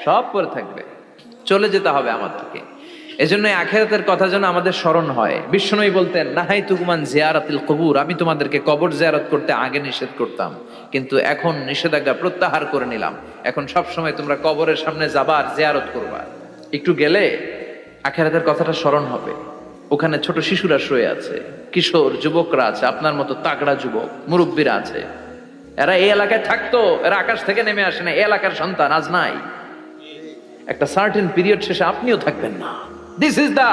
সব পরে থাকবে, চলে যেতে হবে আমাদেরকে। এজন্য আখিরাতের কথা যেন আমাদের স্মরণ হয়। বিশ্বনবী বলতেন, নাহাইতুকুমান জিয়ারাতিল কবুর, আমি তোমাদেরকে কবর জিয়ারত করতে আগে নিষেধ করতাম, কিন্তু এখন নিষেধাজ্ঞা প্রত্যাহার করে নিলাম। এখন সব সময় তোমরা কবরের সামনে যাবা আর জিয়ারত করবা। একটু গেলে আখিরাতের কথাটা স্মরণ হবে। ওখানে ছোট শিশুরা শুয়ে আছে, কিশোর যুবকরা আছে, আপনার মতো তাগড়া যুবক মুরব্বীরা আছে। এরা এই এলাকায় থাকতো, এরা আকাশ থেকে নেমে আসে না, এই এলাকার সন্তান আজ নাই। একটা সার্টেন পিরিয়ড শেষে আপনিও থাকবেন না। This is the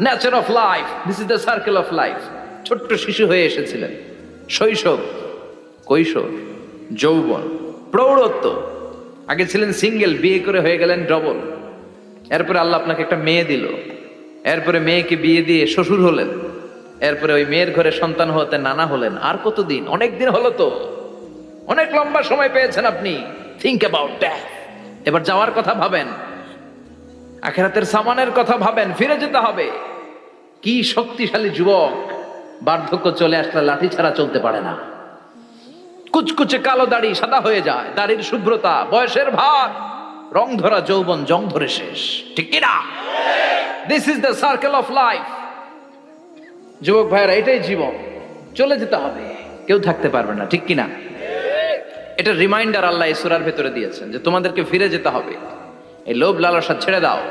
nature of life, this is the circle of life. ছোট্ট শিশু হয়ে এসেছিলেন, শৈশব, কৈশোর, যৌবন, প্রৌঢ়ত্ব। আগে ছিলেন সিঙ্গেল, বিয়ে করে হয়ে গেলেন ডবল। এরপরে আল্লাহ আপনাকে একটা মেয়ে দিল, এরপরে মেয়েকে বিয়ে দিয়ে শ্বশুর হলেন, এরপরে ওই মেয়ের ঘরে সন্তান হতে নানা হলেন। আর কতদিন? অনেক দিন হলো তো, অনেক লম্বা সময় পেয়েছেন আপনি। Think about that. এবার যাওয়ার কথা ভাবেন, আখিরাতের সামানের কথা ভাবেন, ফিরে যেতে হবে। কি শক্তিশালী যুবক, বার্ধক্য চলে আসলে লাঠি ছাড়া চলতে পারে না। কুচকুচে কালো দাড়ি সাদা হয়ে যায়, দাড়ির শুভ্রতা, বয়সের ভার, রং ধরা যৌবন জং ধরে শেষ। ঠিক কিনা? This is the circle of life. যুবক ভাইয়েরা, এটাই জীবন, চলে যেতে হবে, কেউ থাকতে পারবে না। ঠিক কিনা? এটা রিমাইন্ডার আল্লাহ এই সূরার ভেতরে দিয়েছেন যে তোমাদেরকে ফিরে যেতে হবে। এই লোভ লালসা ছেড়ে দাও।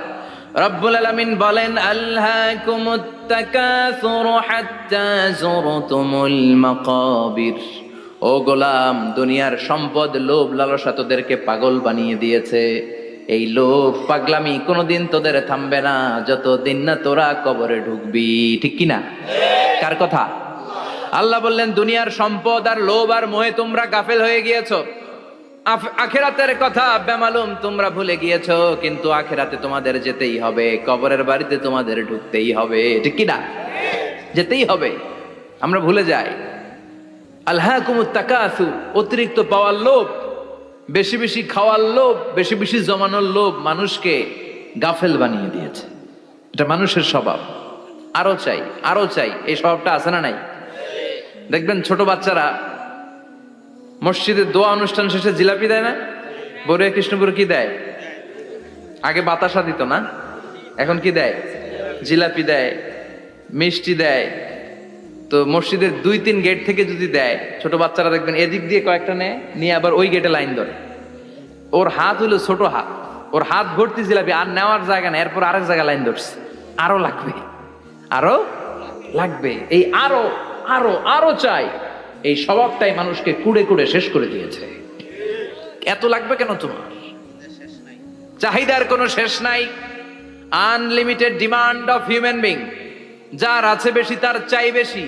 রব্বুল আলামিন বলেন, আলহাকুমুত তাকাসুর হাত্তা যুরতুমুল মাকাবির। ও গোলাম, দুনিয়ার সম্পদ, লোভ লালসা তোদেরকে পাগল বানিয়ে দিয়েছে। এই লোভ পাগলামি কোনোদিন তোদের থামবে না যতদিন না তোরা কবরে ঢুকবি। ঠিক কিনা? কার কথা? আল্লাহ বললেন, দুনিয়ার সম্পদ আর লোভ আর মোহে তোমরা গাফেল হয়ে গিয়েছো। আখিরাতের কথা বেমালুম তোমরা ভুলে গিয়েছো। কিন্তু আখিরাতে তোমাদের যেতেই হবে, কবরের বাড়িতে তোমাদের ঢুকতেই হবে। ঠিক কিনা? যেতেই হবে। আমরা ভুলে যাই। আলহাকুমুত তাকাসুর, অতিরিক্ত পাওয়ার লোভ, বেশি বেশি খাওয়ার লোভ, বেশি বেশি জমানোর লোভ মানুষকে গাফেল বানিয়ে দিয়েছে। এটা মানুষের স্বভাব। আরো চাই, আরো চাই, এই স্বভাবটা আছে না নাই? দেখবেন ছোট বাচ্চারা মসজিদের দোয়া অনুষ্ঠান শেষে জিলাপি দেয় না? বড়ুয়া কৃষ্ণপুর কি দেয়? আগে বাতাসা দিত না, এখন কি দেয়? জিলাপি দেয়, মিষ্টি দেয়। তো মসজিদের 2-3 গেট থেকে যদি দেয়, ছোট বাচ্চারা দেখবেন এদিক দিয়ে কয়েকটা নেয়, নিয়ে আবার ওই গেটে লাইন ধরে। ওর হাত হইলো ছোট হাত, ওর হাত ভর্তি জিলাপি, আর নেওয়ার জায়গা নেই, এরপর আরেক জায়গায় লাইন ধরছে। আরো লাগবে, আরো লাগবে, এই আরো আরো আরো চাই। এই স্বভাবটাই মানুষকে কুড়ে কুড়ে শেষ করে দিয়েছে। এত লাগবে কেন তোমার? চাহিদার কোনো শেষ নাই। Unlimited demand of human being. যার আছে বেশি তার চাই বেশি।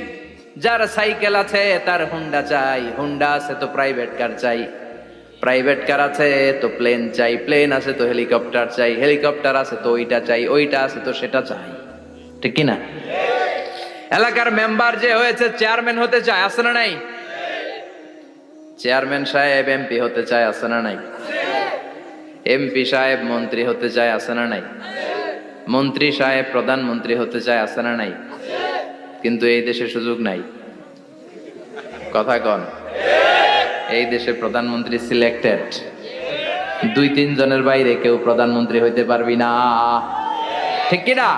যার সাইকেল আছে তার হুন্ডা চাই, হুন্ডা আছে তো প্রাইভেট কার চাই, প্রাইভেট কার আছে তো প্লেন চাই, প্লেন আছে তো হেলিকপ্টার চাই, হেলিকপ্টার আছে তো ওইটা চাই, ওইটা আছে তো সেটা চাই। ঠিক কিনা? এলাকার মেম্বার যে হয়েছে চেয়ারম্যান হতে চায়, আছে না নাই? চেয়ারম্যান সাহেব এমপি হতে চায়, আছে না নাই? এমপি সাহেব মন্ত্রী হতে চায়, আছে না নাই? মন্ত্রী সাহেব প্রধানমন্ত্রী হতে চায়, আছে না নাই? কিন্তু এই দেশে সুযোগ নাই। কথা কন। এই দেশে প্রধানমন্ত্রী সিলেক্টেড। 2-3 জনের বাইরে কেউ প্রধানমন্ত্রী হইতে পারবি না। ঠিক কিনা?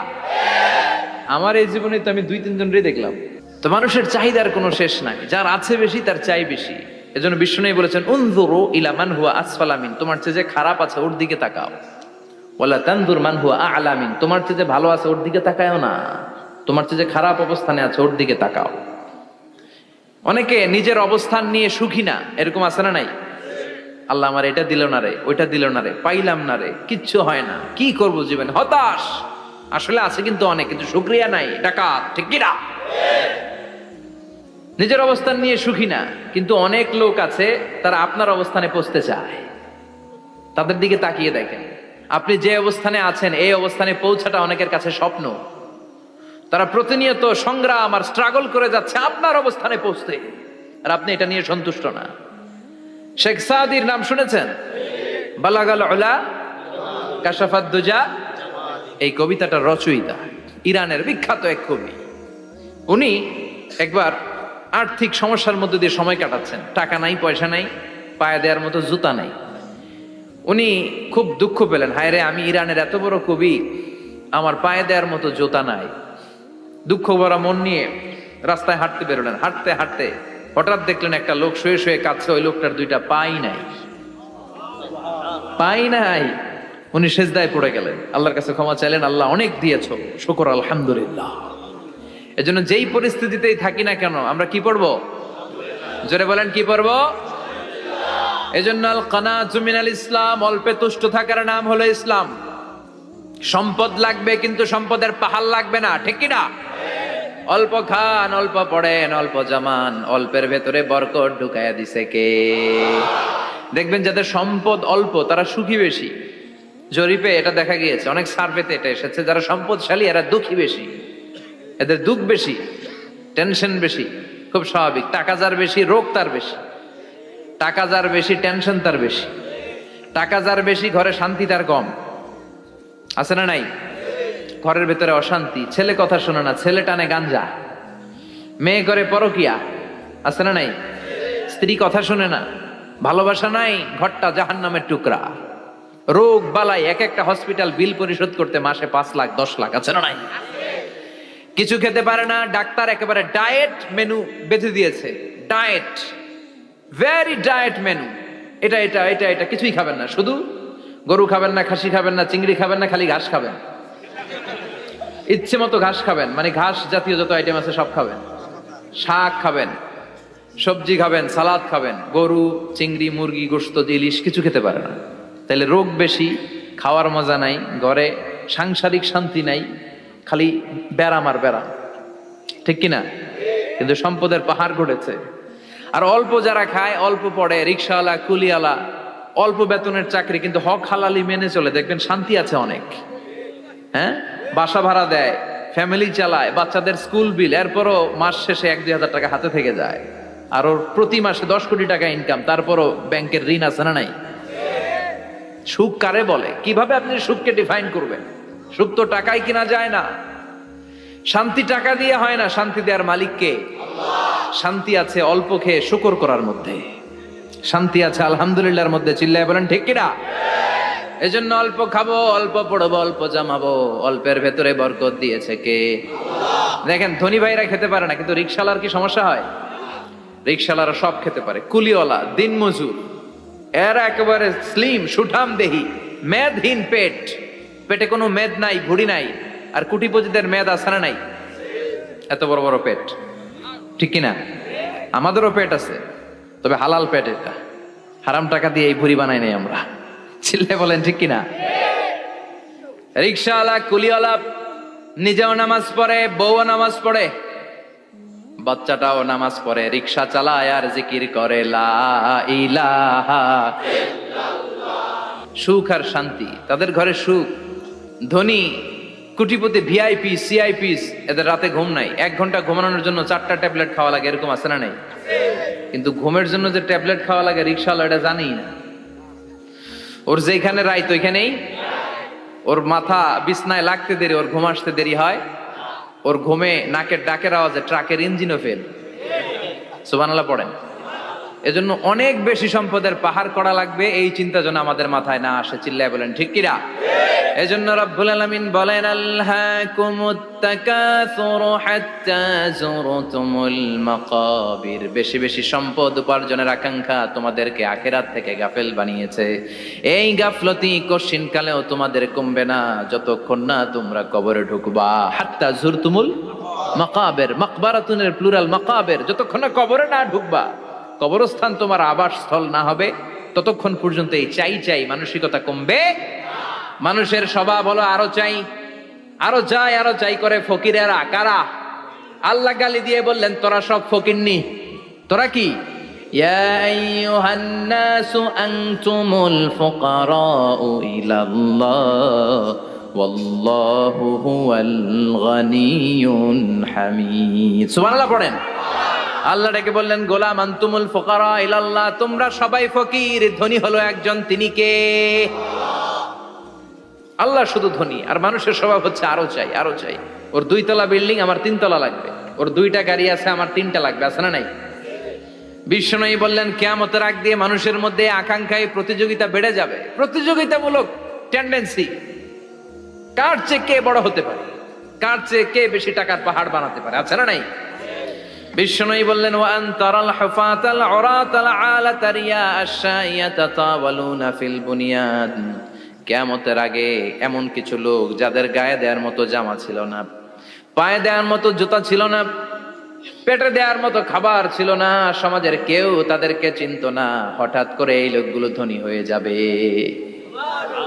আমার এই জীবনে তো আমি 2-3 জনই দেখলাম। তো মানুষের চাহিদার কোনো শেষ নাই। যার আছে বেশি তার চাই বেশি। এজন্য বিষ্ণু বলেছেন, উনজুরু ইলা মান হুয়া আসফালা মিন, তোমার চেয়ে যে খারাপ আছে ওর দিকে তাকাও। ওয়ালা তানজুর মান হুয়া আ'লা মিন, তোমার চেয়ে যে ভালো আছে ওর দিকে তাকায়ও না, তোমার চেয়ে যে খারাপ অবস্থানে আছে ওর দিকে তাকাও। অনেকে নিজের অবস্থান নিয়ে সুখী না, এরকম আছে না নাই? আল্লাহ আমার এটা দিল না রে, ওইটা দিল না রে, পাইলাম না রে, কিচ্ছু হয় না, কি করব জীবনে, হতাশ। আসলে আছে কিন্তু অনেক, কিন্তু শুকরিয়া নাই, ডাকাত। ঠিক কিনা? নিজের অবস্থান নিয়ে সুখী না, কিন্তু অনেক লোক আছে তারা আপনার অবস্থানে পৌঁছতে চায়। তাদের দিকে তাকিয়ে দেখেন, আপনি যে অবস্থানে আছেন এই অবস্থানে পৌঁছাটা অনেকের কাছে স্বপ্ন। তারা প্রতিনিয়ত সংগ্রাম আর স্ট্রাগল করে যাচ্ছে আপনার অবস্থানে পৌঁছতে, আর আপনি এটা নিয়ে সন্তুষ্ট না। শেখ সাদির নাম শুনেছেন? বালাগাল উলা কাশাফাত দুজা, এই কবিতাটার রচয়িতা ইরানের বিখ্যাত এক কবি। উনি একবার আর্থিক সমস্যার মধ্যে দিয়ে সময় কাটাচ্ছেন, টাকা নাই, পয়সা নাই, পায়ে দেওয়ার মতো জুতা নাই। উনি খুব দুঃখ পেলেন, হায় রে, আমি ইরানের এত বড় কবি, আমার পায়ে দেওয়ার মতো জুতা নাই। দুঃখ ভরা মন নিয়ে রাস্তায় হাঁটতে বেরোলেন। হাঁটতে হাঁটতে হঠাৎ দেখলেন একটা লোক শুয়ে শুয়ে কাঁদছে, ওই লোকটার দুইটা পাই নাই, পাই নাই। উনি সেজদায় পড়ে গেলেন, আল্লাহর কাছে ক্ষমা চাইলেন, আল্লাহ অনেক দিয়েছো, শুকর আলহামদুলিল্লাহ। এজন্য যেই পরিস্থিতিতেই থাকি না কেন আমরা কি পড়বো? জোরে বলেন, কি পড়বো? এজন্য আল কানাতু মিনাল ইসলাম, অল্পে তুষ্ট থাকার নাম হলো ইসলাম। সম্পদ লাগবে কিন্তু সম্পদের পাহাড় লাগবে না, ঠিক কি না? অল্প খান, অল্প পড়েন, অল্প জামান, অল্পের ভেতরে বরকত ঢুকাইয়া দিছে কে? দেখবেন যাদের সম্পদ অল্প তারা সুখী বেশি। জরিপে এটা দেখা গিয়েছে, অনেক সার্ভেতে এটা এসেছে, যারা সম্পদশালী এরা দুঃখী বেশি, এদের দুঃখ বেশি, টেনশন বেশি। খুব স্বাভাবিক, টাকা যার বেশি রোগ তার বেশি, টাকা যার বেশি টেনশন তার বেশি, টাকা যার বেশি ঘরে শান্তি তার কম। আছে না নাই? ঘরের ভেতরে অশান্তি, ছেলে কথা শোনে না, ছেলে টানে গাঞ্জা, মেয়ে করে পরকিয়া। আছে না নাই? স্ত্রী কথা শোনে না, ভালোবাসা নাই, ঘরটা জাহান্নামের টুকরা। রোগ বালাই, এক একটা হসপিটাল বিল পরিশোধ করতে মাসে 5 লাখ 10 লাখ। আছে না নাই? কিছু খেতে পারে না, ডাক্তার একেবারে ডায়েট মেনু বেঁধে দিয়েছে। ডায়েট, ভেরি ডায়েট মেনু, এটা এটা এটা এটা কিছুই খাবেন না, শুধু গরু খাবেন না, খাসি খাবেন না, চিংড়ি খাবেন না, খালি ঘাস খাবেন। ইচ্ছে মতো ঘাস খাবেন, মানে ঘাস জাতীয় যত আইটেম আছে সব খাবেন। শাক খাবেন, সবজি খাবেন, সালাদ খাবেন। গরু, চিংড়ি, মুরগি, গোশত, ইলিশ কিছু খেতে পারে না। তাহলে রোগ বেশি, খাওয়ার মজা নাই, ঘরে সাংসারিক শান্তি নাই, খালি ব্যারাম আর ব্যারাম, ঠিক কিনা? কিন্তু সম্পদের পাহাড় গড়েছে। আর অল্প যারা খায়, অল্প পড়ে, রিক্সাওয়ালা, কুলিওয়ালা, অল্প বেতনের চাকরি, কিন্তু হক হালালি মেনে চলে, দেখবেন শান্তি আছে অনেক। হ্যাঁ, বাসা ভাড়া দেয়, ফ্যামিলি চালায়, বাচ্চাদের স্কুল বিল, এরপরও মাস শেষে 1-2 হাজার টাকা হাতে থেকে যায়। আর ওর প্রতি মাসে 10 কোটি টাকা ইনকাম, তারপরও ব্যাংকের ঋণ আছে না নাই? সুখ কারে বলে? কিভাবে আপনি সুখকে ডিফাইন করবেন? সুখ তো টাকায় কিনা যায় না, শান্তি টাকা দিয়ে হয় না, শান্তি দেওয়ার মালিক কে? শান্তি আছে অল্প খেয়ে শুকর করার মধ্যে, শান্তি আছে আলহামদুলিল্লাহর মধ্যে। চিল্লায় বলেন ঠিক কিনা? এজন্য অল্প খাবো, অল্প পড়বো, অল্প জামাবো, অল্পের ভেতরে বরকত দিয়েছে কে? দেখেন, ধনী ভাইরা খেতে পারে না, কিন্তু রিক্সাওয়ালার কি সমস্যা হয়? রিক্সাওয়ালারা সব খেতে পারে। কুলিওয়ালা, দিনমজুর, এরা একেবারে স্লিম সুঠাম দেহি, মেদহীন পেট, পেটে কোনো মেদ নাই, ভুড়ি নাই। আর কুটিপতিদের মেদ আছে না নাই? এত বড় বড় পেট, ঠিক কিনা? আমাদেরও পেট আছে, তবে হালাল পেট, এটা হারাম টাকা দিয়ে এই ভুড়ি বানাই নাই আমরা। চিল্লে বলেন ঠিক কিনা? রিক্সাওয়ালা, কুলিওয়ালা নিজেও নামাজ পড়ে, বউও নামাজ পড়ে, বাচ্চাটাও নামাজ পড়ে, রিক্সা চালায় আর জিকির করে লা ইলাহা ইল্লাল্লাহ। সুখ আর শান্তি, তাদের ঘরে সুখ। ধনী কোটিপতি, ভিআইপি, সিআইপিস, এদের রাতে ঘুম নাই। 1 ঘন্টা ঘুমানোর জন্য 4টা ট্যাবলেট খাওয়া লাগে, এরকম আছে না নাই? কিন্তু ঘুমের জন্য যে ট্যাবলেট খাওয়া লাগে রিক্সাওয়ালা এটা জানেই না। ওর যেখানে রাইত ওইখানেই, ওর মাথা বিছনায় লাগতে দেরি, ওর ঘুম আসতে দেরি হয়। ওর ঘুমে নাকের ডাকের আওয়াজে ট্রাকের ইঞ্জিনও ফেল। সুবহানাল্লাহ পড়েন। এজন্য অনেক বেশি সম্পদের পাহাড় করা লাগবে, এই চিন্তা যেন আমাদের মাথায় না আসে। চিল্লায় বলেন ঠিক কিনা? এজন্য রব্বুল আলামিন বলেন, আল্লাকুমুত তাকাসুরু হাত্তা যুরতুমুল মাকাবির। বেশি বেশি সম্পদ উপার্জনের আকাঙ্ক্ষা তোমাদেরকে আখিরাত থেকে গাফেল বানিয়েছে। এই গাফলতি কশিনকালেও তোমাদের কমবে না যতক্ষণ না তোমরা কবরে ঢুকবা। হাত্তা যুরতুমুল মাকাবির, মাকবারাতুনের প্লুরাল মাকাবির, যতক্ষণ না কবরে না ঢুকবা, কবরস্থান তোমার আবাসস্থল না হবে, ততক্ষণ পর্যন্ত এই চাই চাই মানসিকতা কমবে। মানুষের স্বভাব হলো আরো চাই, আরো চাই, আরো চাই করে। ফকিরেরা কারা? আল্লাহ গালি দিয়ে বললেন, তোরা সব ফকিরনি। তোরা কি? ইয়া আইয়ুহান নাসু আনতুমুল ফুকারাউ ইলাল্লাহ ওয়াল্লাহু হুয়াল গানিয়ুল হামিদ। সুবহানাল্লাহ পড়েন। আল্লাহ ডেকে বললেন, গোলাম আনতুমুল ফুকারা ইলাল্লাহ, তোমরা সবাই ফকির, ধনী হলো একজন, তিনি কে? আল্লাহ শুধু ধনী। আর মানুষের স্বভাব হচ্ছে আরো চাই, আরো চাই। ওর 2 তলা বিল্ডিং, আমার 3 তলা লাগবে। ওর 2টা গাড়ি আছে, আমার 3টা লাগবে। আছে না নাই? বিশ্বনবী বললেন কিয়ামতের আগ দিয়ে মানুষের মধ্যে আকাঙ্ক্ষায় প্রতিযোগিতা বেড়ে যাবে, প্রতিযোগিতামূলক টেন্ডেন্সি, কার চেয়ে কে বড় হতে পারে, কার চেয়ে কে বেশি টাকার পাহাড় বানাতে পারে, আছে না নাই? বিশ্বনবী বললেন ওয়ান তারাল হুফাতাল উরাতাল আলাতা রিয়া আশ-শাইয়া তাতাওয়ালুনা ফিল বুনিয়ান। কিয়ামতের আগে এমন কিছু লোক যাদের গায়ে দেওয়ার মতো জামা ছিল না, পায়ে দেওয়ার মতো জুতা ছিল না, পেটে দেওয়ার মতো খাবার ছিল না, সমাজের কেউ তাদেরকে চিনতো না, হঠাৎ করে এই লোকগুলো ধনী হয়ে যাবে।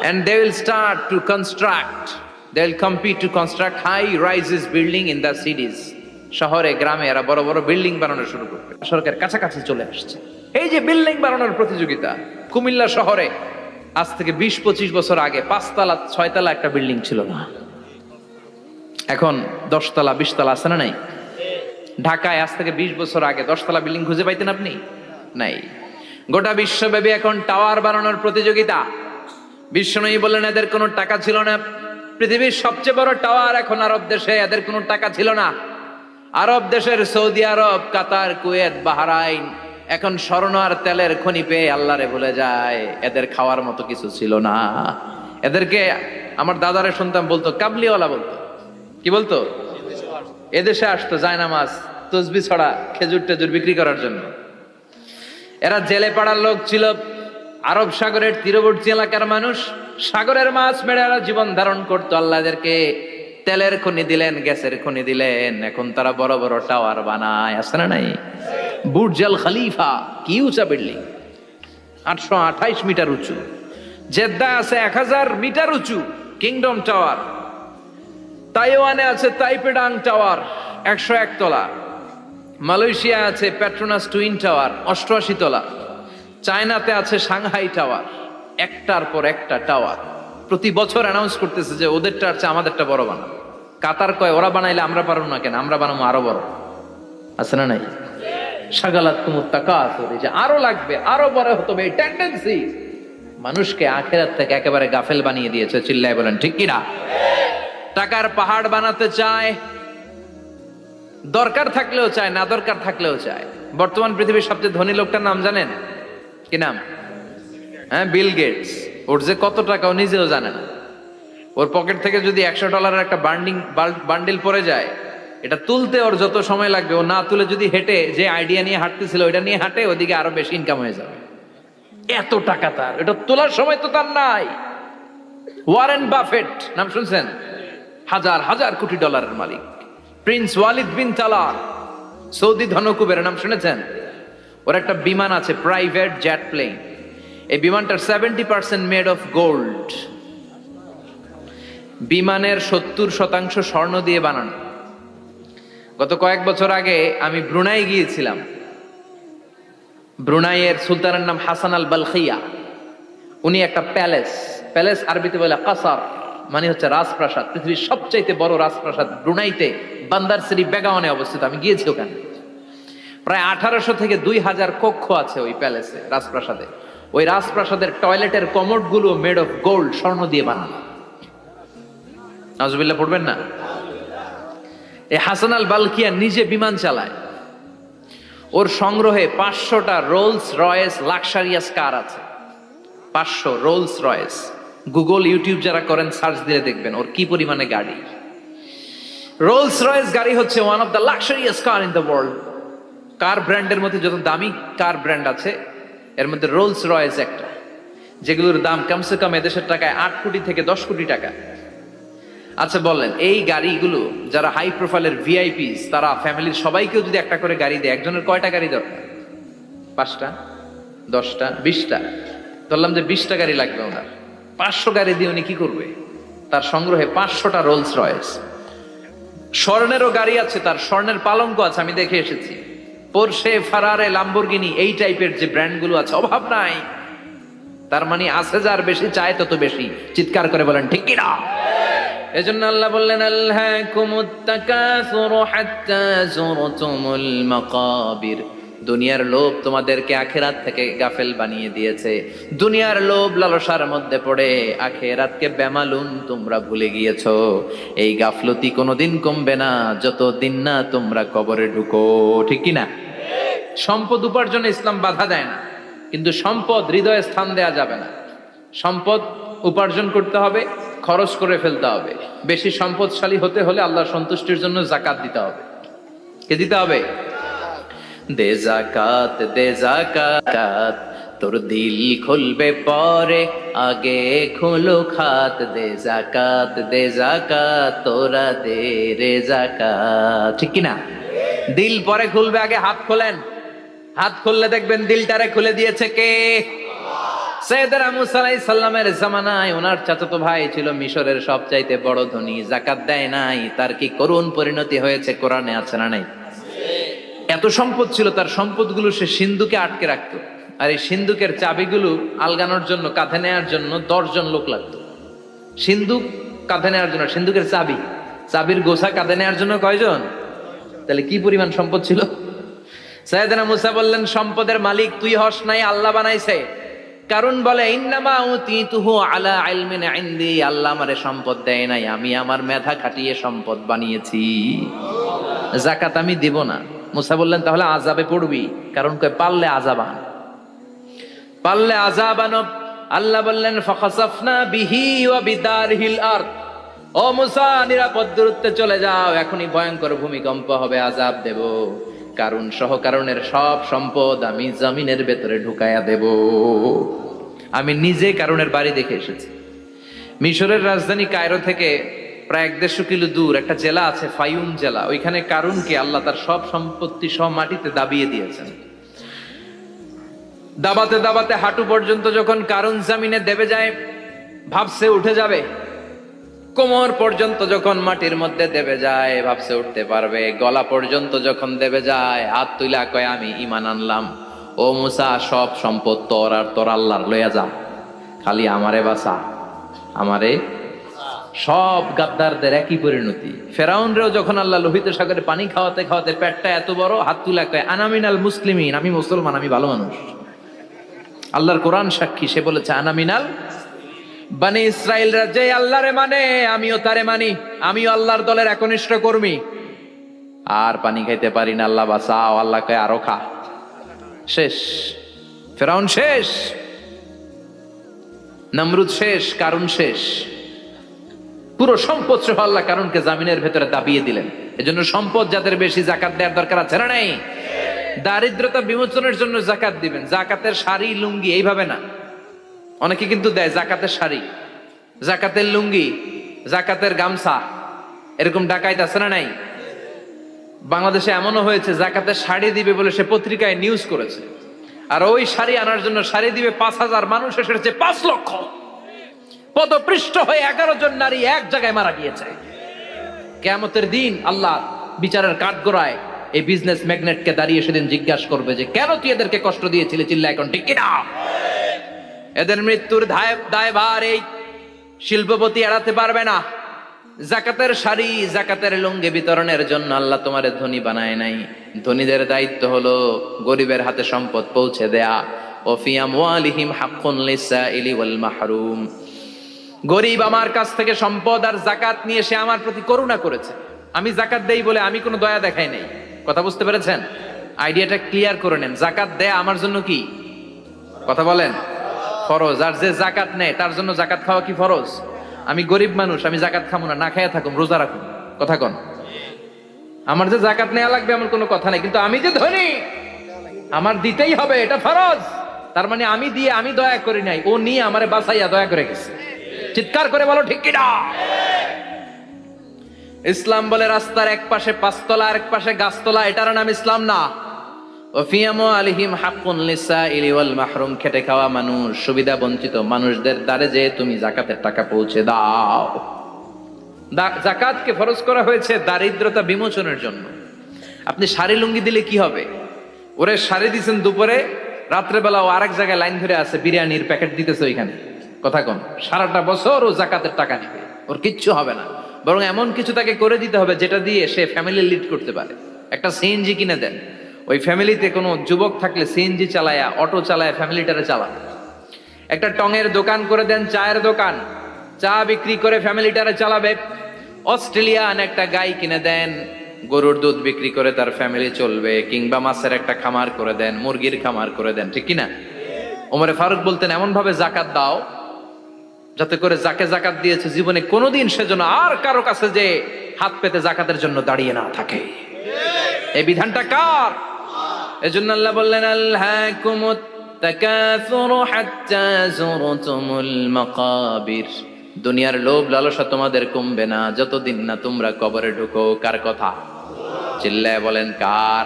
And they will start to construct, they will compete to construct high rises building in the cities. শহরে গ্রামে এরা বড় বড় বিল্ডিং বানানো শুরু করবে, সরকার কাছাকাছি চলে আসছে। এই যে বিল্ডিং বানানোর প্রতিযোগিতা, কুমিল্লা শহরে আজ থেকে 20-25 বছর আগে 5 তলা 6 তলা একটা বিল্ডিং ছিল না, এখন 10 তলা 20 তলা আছে না নাই? ঢাকায় আজ থেকে 20 বছর আগে 10 তলা বিল্ডিং খুঁজে পাইতেন আপনি? নাই। গোটা বিশ্বব্যাপী এখন টাওয়ার বানানোর প্রতিযোগিতা। বিশ্বনবী বললেন এদের কোনো টাকা ছিল না, পৃথিবীর সবচেয়ে বড় টাওয়ার এখন আরব দেশে, এদের কোনো টাকা ছিল না। আরব দেশের সৌদি আরব, কাতার, কুয়েত, বাহরাইন এখন স্বর্ণ আর তেলের খনি পেয়ে আল্লাহরে ভুলে যায়, এদের খাওয়ার মতো কিছু ছিল না। এদেরকে আমার দাদারে শুনতাম বলতো কাবলিওয়ালা, বলতো কি বলতো, এদেশে আসতো জায়নামাজ তসবি ছড়া খেজুর টেজুর বিক্রি করার জন্য। এরা জেলে পাড়ার লোক ছিল, আরব সাগরের তীরবর্তী এলাকার মানুষ, সাগরের মাছ মেরে এরা জীবন ধারণ করতো। আল্লাহ এদেরকে তেলের খনি দিলেন, গ্যাসের খনি দিলেন, এখন তারা বড় বড় টাওয়ার বানায়, আছে না নাই? বুর্জ আল খলিফা, কি উঁচা বিল্ডিং, 828 মিটার উঁচু। জেদ্দা আছে 1000 মিটার উঁচু কিংডম টাওয়ার। তাইওয়ানে আছে তাইপেডাং টাওয়ার 101 তলা। মালয়েশিয়া আছে পেট্রোনাস টুইন টাওয়ার 88 তলা। চায়নাতে আছে সাংহাই টাওয়ার, একটার পর একটা টাওয়ার। প্রতি বছর অ্যানাউন্স করতেছে যে ওদেরটা আছে আমাদেরটা বড় বানাবো। কাতার কয় ওরা বানাইলে আমরা পারবো না কেন, আমরা বানাবো আরো বড়, আছে না নাই? শাগালাত কুমুত তাকাসুর, যে আরো লাগবে, আরো বড় হতে হবে, এই টেন্ডেন্সি মানুষকে আখিরাত থেকে একেবারে গাফেল বানিয়ে দিয়েছে। চিল্লায় বলেন ঠিক কিনা? টাকার পাহাড় বানাতে চায়, দরকার থাকলেও চায়, না দরকার থাকলেও চায়। বর্তমান পৃথিবীর সবচেয়ে ধনী লোকটার নাম জানেন? কি নাম? হ্যাঁ, বিল গেটস। ওর যে কত টাকা ও নিজেও জানে না। ওর পকেট থেকে যদি $100 একটা বান্ডিল পড়ে যায়, এটা তুলতে ওর যত সময় লাগবে, ও না তুলে যদি হেঁটে যে আইডিয়া নিয়ে হাঁটতেছিল ওইটা নিয়ে হাঁটে, ওদিকে আরো বেশি ইনকাম হয়ে যাবে। এত টাকা তার, এটা তোলার সময় তো তার নাই। ওয়ারেন বাফেট নাম শুনছেন? হাজার হাজার কোটি ডলারের মালিক। Prince Walid bin Talal, Saudi ধনকুবের নাম শুনেছেন? ওর একটা বিমান আছে, প্রাইভেট জেট প্লেন। এই বিমানটার 70% মেড অফ গোল্ড। বিমানের 70% স্বর্ণ দিয়ে বানানো। গত কয়েক বছর আগে আমি ব্রুনাই গিয়েছিলাম। ব্রুনাইয়ের সুলতানের নাম হাসান আল বালখিয়া। উনি একটা প্যালেস আরবিতে বলে কাসার, মানে হচ্ছে রাজপ্রাসাদ। পৃথিবীর সবচাইতে বড় রাজপ্রাসাদ ব্রুনাইতে বান্দার সিরি বেগাওয়ানে অবস্থিত। আমি গিয়েছি ওখানে। প্রায় 1800 থেকে 2000 কক্ষ আছে ওই প্যালেসে, রাজপ্রাসাদে। ওই রাজপ্রাসাদের টয়লেটের কমোড গুলো মেড অফ গোল্ড, স্বর্ণ দিয়ে বানানো। নাউজুবিল্লাহ পড়বেন না? এই হাসান আল বালখিয়া নিজে বিমান চালায়। ওর সংগ্রহে 500টা রোলস রয়েস লাক্সারিয়াস কার আছে। 500 রোলস রয়েস। গুগল ইউটিউব যারা করেন সার্চ দিয়ে দেখবেন ওর কি পরিমাণে গাড়ি। রোলস রয়েস গাড়ি হচ্ছে one of the luxurious car in the world. Car ব্র্যান্ডের মধ্যে যত দামি কার ব্র্যান্ড আছে এর মধ্যে রোলস রয়েস একটা, যেগুলোর দাম কমসে কম এদেশের টাকায় 8 কোটি থেকে 10 কোটি টাকা। আচ্ছা বলেন, এই গাড়িগুলো যারা হাই প্রোফাইলের ভিআইপিস, তারা ফ্যামিলির সবাইকেও যদি একটা করে গাড়ি দেয়, একজনের কয়টা গাড়ি দরকার? 5টা, 10টা, 20টা। বললাম যে 20টা গাড়ি লাগবে ওনার। 500 গাড়ি দিয়ে উনি কি করবে? তার সংগ্রহে 500টা রোলস রয়েস। স্বর্ণেরও গাড়ি আছে, তার স্বর্ণের পালঙ্ক আছে, আমি দেখে এসেছি। পোরশে, ফারারে, লাম্বরগিনি, এই টাইপের যে ব্র্যান্ডগুলো আছে, অভাব নাই। তার মানে আছে, যার বেশি চায় তত বেশি। চিৎকার করে বলেন ঠিক কি না? এজন্য আল্লাহ বললেন আলহাকুমুত তাকাসুরু হাত্তা যুরতুমুল মাকাবির। দুনিয়ার লোভ তোমাদেরকে আখিরাত থেকে গাফেল বানিয়ে দিয়েছে। দুনিয়ার লোভ লালসার মধ্যে পড়ে আখিরাতকে বেমালুম তোমরা ভুলে গিয়েছো। এই গাফলতি কোনোদিন কমবে না যতদিন না তোমরা কবরে ঢুকো। ঠিক কি না? সম্পদ উপার্জনে ইসলাম বাধা দেয় না, কিন্তু সম্পদ হৃদয়ে স্থান দেয়া যাবে না। সম্পদ উপার্জন করতে হবে, খরচ করে ফেলতে হবে। বেশি সম্পদশালী হতে হলে আল্লাহর সন্তুষ্টির জন্য জাকাত দিতে হবে। কে দিতে হবে? দে জাকাত, দে জাকাত, তোর দিল খুলবে পরে, আগে খোলো খাত। দে জাকাত, দে জাকাত, তোরা দে রে জাকাত। ঠিক কিনা? দিল পরে খুলবে, আগে হাত খোলেন। হাত খুললে দেখবেন দিলটারে খুলে দিয়েছে কে? সাইয়েদনা মুসা আলাইহিস সালামের জামানায় ওনার চাচাতো ভাই ছিল মিশরের সবচাইতে বড় ধনী, যাকাত দেয় নাই। তার কি করুণ পরিণতি হয়েছে কোরআনে আছে না নাই? এত সম্পদ ছিল, তার সম্পদগুলো সে সিন্ধুকে আটকে রাখতো। আর এই সিন্ধুকের চাবিগুলো আলগানোর জন্য, কাঁধে নেওয়ার জন্য 10 জন লোক লাগতো। সিন্ধুক কাঁধে নেওয়ার জন্য, সিন্ধুকের চাবির গোছা কাঁধে নেওয়ার জন্য কয়জন? তাহলে কি পরিমাণ সম্পদ ছিল? সাইয়েদনা মুসা বললেন, সম্পদের মালিক তুই হস নাই, আল্লাহ বানাইছে। কারণ বলে, ইন্নামা উতিতুহু আলা ইলমিন ইনদি, আল্লাহ আমারে সম্পদ দেয় নাই, আমি আমার মেধা খাটিয়ে সম্পদ বানিয়েছি। যাকাত আমি দিব না। মুসা বললেন, তাহলে আযাবে পড়বি। কারণ কয় পারলে আযাবান, পারলে আযাবান। আল্লাহ বললেন, ফাখাসাফনা বিহি ওয়া বিদারহিল আরদ, ও মুসা নিরাপদ দূরত্বে চলে যাও, এখনই ভয়ঙ্কর ভূমিকম্প হবে, আযাব দেব। কারণ সহ কারণের সব সম্পদ আমি জমিনের ভেতরে ঢুকায়া দেব। আমি নিজে কারণের বাড়ি দেখে এসেছি। মিশরের রাজধানী কায়রো থেকে প্রায় 150 কিলো দূর একটা জেলা আছে, ফায়ুম জেলা। ওইখানে কারুনকে আল্লাহ তার সব সম্পত্তি সব মাটিতে দাবিয়ে দিয়েছেন। দাবাতে দাবাতে হাঁটু পর্যন্ত যখন কারুন জমিনে দেবে যায়, ভাবছে উঠে যাবে। কোমর পর্যন্ত যখন মাটির মধ্যে দেবে যায়, ভাবছে উঠতে পারবে। গলা পর্যন্ত যখন দেবে যায়, হাত তুইলা কয়, আমি ঈমান আনলাম। ও মুসা, সব সম্পদ তোর আর তোর আল্লাহর লইয়া যা, খালি আমারে বাঁচা, আমারে। সব গাদ্দারদের একই পরিণতি। ফেরাউনরেও যখন আল্লাহ লোহিত সাগরে পানি খাওয়াতে খাওয়াতে পেটটা এত বড়, হাত তুলা কয়, আনা মিনাল মুসলিমিন, আমি মুসলমান, আমি ভালো মানুষ। আল্লাহর কোরআন সাক্ষী, সে বলেছে আনা মিনাল। বনি ইসরাইলরা যে আল্লাহরে মানে, আমিও তারে মানি, আমিও আল্লাহর দলের একনিষ্ঠ কর্মী। আর পানি খাইতে পারি না, আল্লাহ বাঁচাও। আল্লাহ কয় আরো খা। শেষ, ফেরাউন শেষ, নমরুদ শেষ, কারুন শেষ। পুরো সম্পদ সহ আল্লাহ কারুনকে জামিনের ভেতরে দাবিয়ে দিলেন। এজন্য সম্পদ যাদের বেশি, যাকাত দেওয়ার দরকার আছে না নাই? দারিদ্রতা বিমোচনের জন্য যাকাত দিবেন। যাকাতের শাড়ি লুঙ্গি এইভাবে না, অনেকে কিন্তু দেয় জাকাতের শাড়ি, জাকাতের লুঙ্গি, জাকাতের গামছা, এরকম ডাকাইত আছে না নাই? বাংলাদেশে এমনও হয়েছে, জাকাতের শাড়ি দিবে বলে সে পত্রিকায় নিউজ করেছে, আর ওই শাড়ি আনার জন্য শাড়ি দিবে 5000 মানুষ, এসেছে 5 লক্ষ। পদপৃষ্ঠ হয়ে 11 জন নারী এক জায়গায় মারা গিয়েছে। কিয়ামতের দিন আল্লাহ বিচারের কাঠগড়ায় এই বিজনেস ম্যাগনেটকে দাঁড়িয়ে সেদিন জিজ্ঞাসা করবে যে, কেন তুই এদেরকে কষ্ট দিয়েছিলি? চিল্লা এখন ঠিক কিনা? এদের মৃত্যুর দায়ভার এই শিল্পপতি এড়াতে পারবে না। যাকাতের শাড়ি, যাকাতের লুঙ্গি বিতরণের জন্য আল্লাহ তোমারে ধনী বানায় নাই। ধনীদের দায়িত্ব হলো গরিবের হাতে সম্পদ পৌঁছে দেয়া। ওফি আমওয়ালিহিম হাক্কুন লিসাইলি ওয়াল মাহরুম। গরিব আমার কাছ থেকে সম্পদ আর যাকাত নিয়ে সে আমার প্রতি করুণা করেছে। আমি যাকাত দেই বলে আমি কোনো দয়া দেখাই নাই। কথা বুঝতে পেরেছেন? আইডিয়াটা ক্লিয়ার করে নেন। যাকাত দেয়া আমার জন্য কি? কথা বলেন, ফরজ। আর যে যাকাত নেয় তার জন্য যাকাত খাওয়া কি ফরজ? আমি গরিব মানুষ, আমি যাকাত খাবো না, না খাইয়া থাকুম, রোজা রাখুন। কথা কন। আমার যে যাকাত নেওয়া লাগবে এমন কোনো কথা নেই, কিন্তু আমি যে ধনী আমার দিতেই হবে, এটা ফরজ। তার মানে আমি দিয়ে আমি দয়া করি নাই, ও নিয়ে আমারে বাঁচাইয়া দয়া করে গেছে। চিৎকার করে বলো ঠিক কিনা? ইসলাম বলে রাস্তার এক পাশে 5 তলা আর এক পাশে গাছতলা, এটার নাম ইসলাম না। ওফি আমওয়ালিহিম হাক্কুন লিসাইলি ওয়াল মাহরুম। খেটে খাওয়া মানুষ, সুবিধা বঞ্চিত মানুষদের দ্বারে যে তুমি যাকাতের টাকা পৌঁছে দাও। যাকাতকে ফরজ করা হয়েছে দারিদ্রতা বিমোচনের জন্য। আপনি শাড়ি লুঙ্গি দিলে কি হবে? ওরে শাড়ি দিচ্ছেন দুপুরে, রাত্রে বেলা ও আরেক জায়গায় লাইন ধরে আছে, বিরিয়ানির প্যাকেট দিতেছে ওইখানে। কথা কন। সারাটা বছর ও যাকাতের টাকা নেবে, ওর কিচ্ছু হবে না। বরং এমন কিছু তাকে করে দিতে হবে যেটা দিয়ে সে ফ্যামিলি লিড করতে পারে। একটা সিএনজি কিনে দেন, ওই ফ্যামিলিতে কোনো যুবক থাকলে সিএনজি চালায়া, অটো চালায়া ফ্যামিলিটারে চালাবে। একটা টঙের দোকান করে দেন, চায়ের দোকান, চা বিক্রি করে ফ্যামিলিটারে চালাবে। অস্ট্রেলিয়ান একটা গাই কিনে দেন, গরুর দুধ বিক্রি করে তার ফ্যামিলি চলবে, কিংবা মাছের একটা খামার করে দেন, মুরগির খামার করে দেন, ঠিক কিনা? ওমরে ফারুক বলতেন এমন ভাবে জাকাত দাও যাতে করে যাকে জাকাত দিয়েছে জীবনে কোনোদিন সেজন্য আর কারো কাছে যে হাত পেতে জাকাতের জন্য দাঁড়িয়ে না থাকে। এই বিধানটা কার? এজন্য আল্লাহ বললেন আলহাকুমুত তাকাসুরু হাত্তা যুরতুমুল মাকাবির, দুনিয়ার লোভ লালসা তোমাদের কমবে না যতদিন না তোমরা কবরে ঢুকো। কার কথা? চিল্লায় বলেন কার?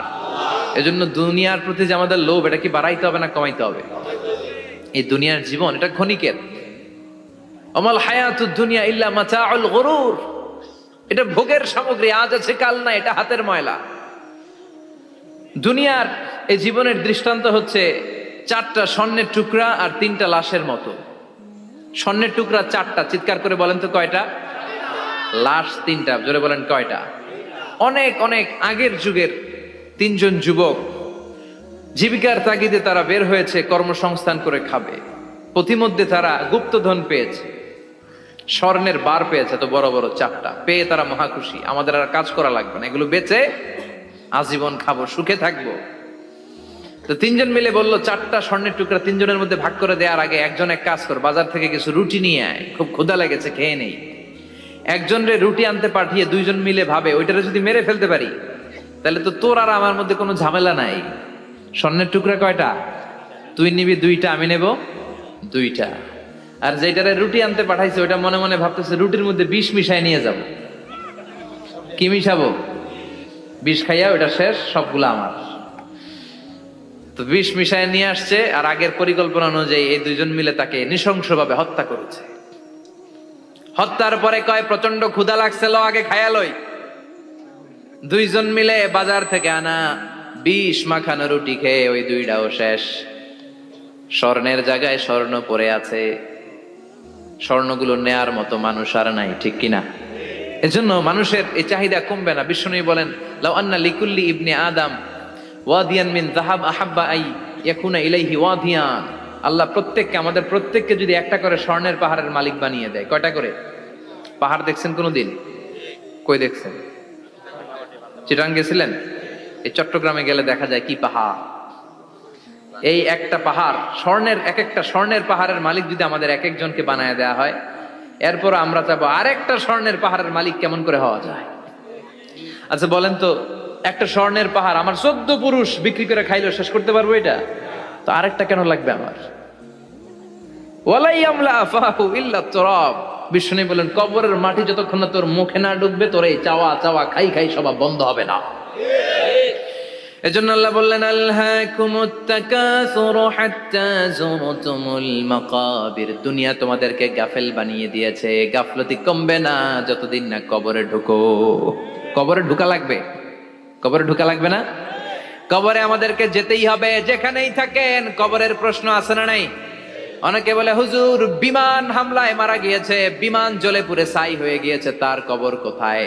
এজন্য দুনিয়ার প্রতি যে আমাদের লোভ, এটা কি বাড়াইতে হবে না কমাইতে হবে? এই দুনিয়ার জীবন এটা ক্ষণিকের। আমাল হায়াতুদ দুনিয়া ইল্লা মাতাউল গুরুর, এটা ভোগের সামগ্রী, আজ আছে কাল না, এটা হাতের ময়লা। দুনিয়ার এই জীবনের দৃষ্টান্ত হচ্ছে 4টা স্বর্ণের টুকরা আর 3টা লাশের মতো। স্বর্ণের টুকরা 4টা, চিৎকার করে বলেন তো কয়টা? লাশ 3টা, জোরে বলেন কয়টা? অনেক অনেক আগের যুগের 3জন যুবক জীবিকার তাগিদে তারা বের হয়েছে কর্মসংস্থান করে খাবে। পথিমধ্যে তারা গুপ্তধন পেয়েছে, স্বর্ণের বার পেয়েছে, তো বড় বড় 4টা পেয়ে তারা মহা খুশি। আমাদের আর কাজ করা লাগবে না, এগুলো বেচে আজীবন খাবো, সুখে থাকবো। তো 3জন মিলে বললো 4টা স্বর্ণের টুকরা 3জনের মধ্যে ভাগ করে দেওয়ার আগে একজন এক কাজ কর, বাজার থেকে কিছু রুটি নিয়ে আয়, খুব ক্ষুধা লেগেছে, খেয়ে নেই। একজনের রুটি আনতে পাঠিয়ে 2জন মিলে ভাবে ওইটারে যদি মেরে ফেলতে পারি তাহলে তো তোর আর আমার মধ্যে কোনো ঝামেলা নাই। স্বর্ণের টুকরা কয়টা? তুই নিবি 2টা, আমি নেব 2টা। আর যেটারে রুটি আনতে পাঠাইছে ওইটা মনে মনে ভাবতেছে রুটির মধ্যে বিষ মিশাই নিয়ে যাব। কি মিশাবো? বিষ খাইয়া ওইটা শেষ, সবগুলো আমার। তো বিষ মিশায় নিয়ে আসছে, আর আগের পরিকল্পনা অনুযায়ী এই 2জন মিলে তাকে নৃশংসভাবে হত্যা করেছে। হত্যার পরে কয় প্রচন্ড ক্ষুধা লাগছে, ল আগে খাইয়া লই। 2জন মিলে বাজার থেকে আনা বিষ মাখানো রুটি খেয়ে ওই 2টাও শেষ। স্বর্ণের জায়গায় স্বর্ণ পড়ে আছে, স্বর্ণগুলো নেয়ার মতো মানুষ আর নাই, ঠিক কিনা? এজন্য মানুষের এই চাহিদা কমবে না। বিশ্বনবী বলেন লাউ আন্না লিকুল্লি ইবনে আদম ওয়াদিয়ান মিন যাহাব আহাব্বা আই ইয়াকুনা ইলাইহি ওয়াদিয়ান, আল্লাহ প্রত্যেককে, আমাদের প্রত্যেককে যদি একটা করে স্বর্ণের পাহাড়ের মালিক বানিয়ে দেয়। কয়টা করে পাহাড় দেখছেন কোনোদিন? কই দেখছেন? চিটাং গেছিলেন? এই চট্টগ্রামে গেলে দেখা যায় কি পাহাড়। এই একটা পাহাড় স্বর্ণের, এক একটা স্বর্ণের পাহাড়ের মালিক যদি আমাদের এক একজনকে বানায় দেওয়া হয়, এরপর আমরা চাবো আরেকটা স্বর্ণের পাহাড়ের মালিক কেমন করে হওয়া যায়। আচ্ছা বলেন তো, একটা স্বর্ণের পাহাড় আমার 14 পুরুষ বিক্রি করে খাইলেও শেষ করতে পারবো এটা? তো আরেকটা কেন লাগবে আমার? ওয়ালাই আমলা আফাহু ইল্লা তুরাব, বিষ্ণু বলেন কবরের মাটি যতক্ষণ না তোর মুখে না ঢুকবে তোর এই চাওয়া চাওয়া খাই খাই সব বন্ধ হবে না। এজন্য আল্লাহ বললেন আলহাকুমুত তাকাসুরু হাত্তা যুরতুমুল মাকাবির, দুনিয়া তোমাদেরকে গাফেল বানিয়ে দিয়েছে, গাফলতি কমবে না যতদিন না কবরে ঢুকো। কবরে ঢুকা লাগবে, কবরে ঢুকা লাগবে না? কবরে আমাদেরকে যেতেই হবে, যেখানেই থাকেন। কবরের প্রশ্ন আছে না নাই? অনেকে বলে হুজুর বিমান হামলায় মারা গিয়েছে, বিমান জ্বলে পুড়ে ছাই হয়ে গিয়েছে, তার কবর কোথায়?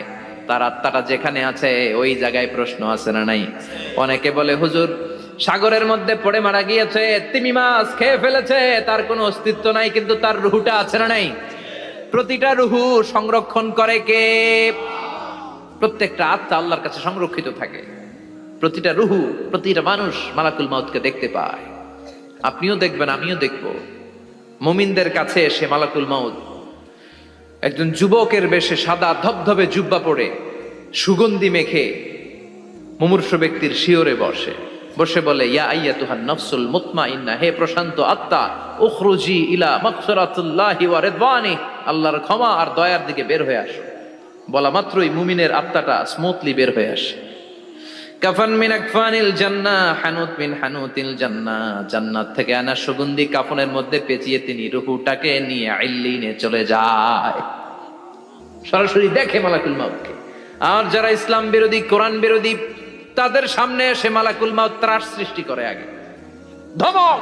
তার আত্মাটা যেখানে আছে ওই জায়গায় প্রশ্ন আছে না নাই? অনেকে বলে হুজুর সাগরের মধ্যে পড়ে মারা গিয়েছে, তিমি মাছ খেয়ে ফেলেছে, তার কোনো অস্তিত্ব নাই, কিন্তু তার রুহুটা আছে না নাই? প্রতিটা রুহু সংরক্ষণ করে কে? প্রত্যেকটা আত্মা আল্লাহর কাছে সংরক্ষিত থাকে। প্রতিটা রুহু, প্রতিটা মানুষ মালাকুল মাউতকে দেখতে পায়। আপনিও দেখবেন, আমিও দেখব। মুমিনদের কাছে এসে মালাকুল মাউত একজন যুবকের বেশে সাদা ধবধবে জুব্বা পরে সুগন্ধি মেখে মুমূর্ষ ব্যক্তির শিওরে বসে বসে বলে ইয়া আইয়াতুহান নাফসুল মুতমাইন্না, হে প্রশান্ত আত্মা, উখরুজি ইলা মাগফিরাতুল্লাহি ওয়া রিদওয়ানি, আল্লাহর ক্ষমা আর দয়ার দিকে বের হয়ে আসো। বলা মাত্রই মুমিনের আত্মাটা স্মুথলি বের হয়ে আসে। কাফান মিন আকফানিল জান্নাহ, হানুত মিন হানুতিল জান্নাহ, জান্নাত থেকে আনা সুগন্ধি কাফনের মধ্যে পেঁচিয়ে তিনি রূহটাকে নিয়ে ইল্লিনে চলে যায়। সরাসরি দেখে মালাকুল মাউতকে। আর যারা ইসলাম বিরোধী, কোরআন বিরোধী, তাদের সামনে এসে মালাকুল মাউত ত্রাস সৃষ্টি করে। আগে ধমক।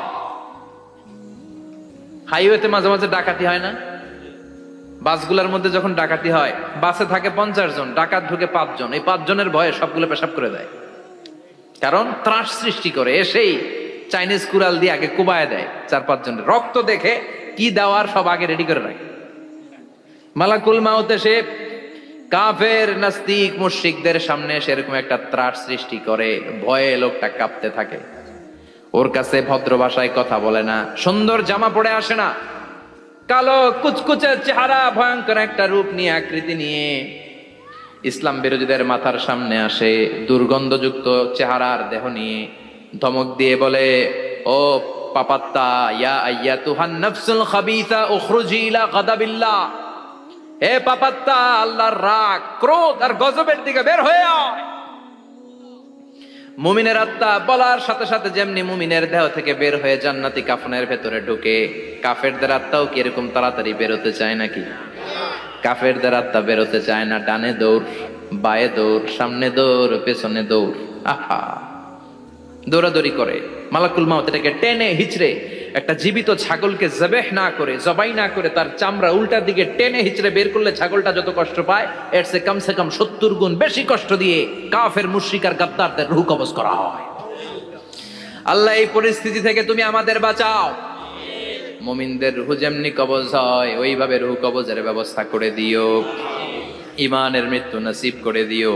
হাইওয়েতে মাঝে মাঝে ডাকাতি হয় না? বাসগুলোর মধ্যে যখন ডাকাতি হয়, বাসে থাকে 50 জন, ডাকাত ঢুকে 5 জন, এই 5 জনের ভয়ে সবগুলো পেশাব করে দেয়। কারণ ত্রাস সৃষ্টি করে। এসেই চাইনিজ কুড়াল দিয়ে আগে কুবায় দেয় 4-5 জনের। রক্ত দেখে কি দেওয়ার সব আগে রেডি করে রাখে। মালাকুল মাউত এসে কাফের নাস্তিক মুশরিকদের সামনে সেরকম একটা ত্রাস সৃষ্টি করে, ভয়ে লোকটা কাঁপতে থাকে। ওর কাছে ভদ্র ভাষায় কথা বলে না, সুন্দর জামা পরে আসে না, কালো কুচকুচে চেহারা, ভয়ঙ্কর একটা রূপ নিয়ে, আকৃতি নিয়ে ইসলাম বিরোধীদের মাথার সামনে আসে, দুর্গন্ধযুক্ত চেহারার দেহ নিয়ে ধমক দিয়ে বলে, ও পাপাত্তা, ইয়া আইয়াতুহান নাফসুল খাবিসা উখরুজি ইলা গাদাবিল্লাহ, হে পাপাত্তা, আল্লাহর রাগ, ক্রোধ আর গজবের দিকে বের হয়ে আয়। মুমিনের আত্মা বলার সাথে সাথে যেমনি মুমিনের দেহ থেকে বের হয়ে জান্নাতি কাফনের ভেতরে ঢুকে, কাফেরদের আত্মাও কি এরকম তাড়াতাড়ি বেরোতে চায় নাকি? কাফেরদের আত্মা বেরোতে চায় না, ডানে দৌড়, বায়ে দৌড়, সামনে দৌড়, পেছনে দৌড়, আহা দৌড়াদৌড়ি করে। মালাকুল মাউত এটাকে টেনে হিচড়ে, একটা জীবিত ছাগলকে জবেহ না করে, জবাই না করে, তার চামড়া উল্টার দিকে টেনে হিচড়ে বের করলে ছাগলটা যত কষ্ট পায়, এর সে কম 70 গুণ বেশি কষ্ট দিয়ে কাফের মুশরিক আর গাদ্দারদের রূহ কবজ করা হয়। আল্লাহ এই পরিস্থিতি থেকে তুমি আমাদের বাঁচাও। মুমিনদের রূহ যেমনি কবজ হয়, ওইভাবে রূহ কবজের ব্যবস্থা করে দিও। ইমানের মৃত্যু নসিব করে দিও,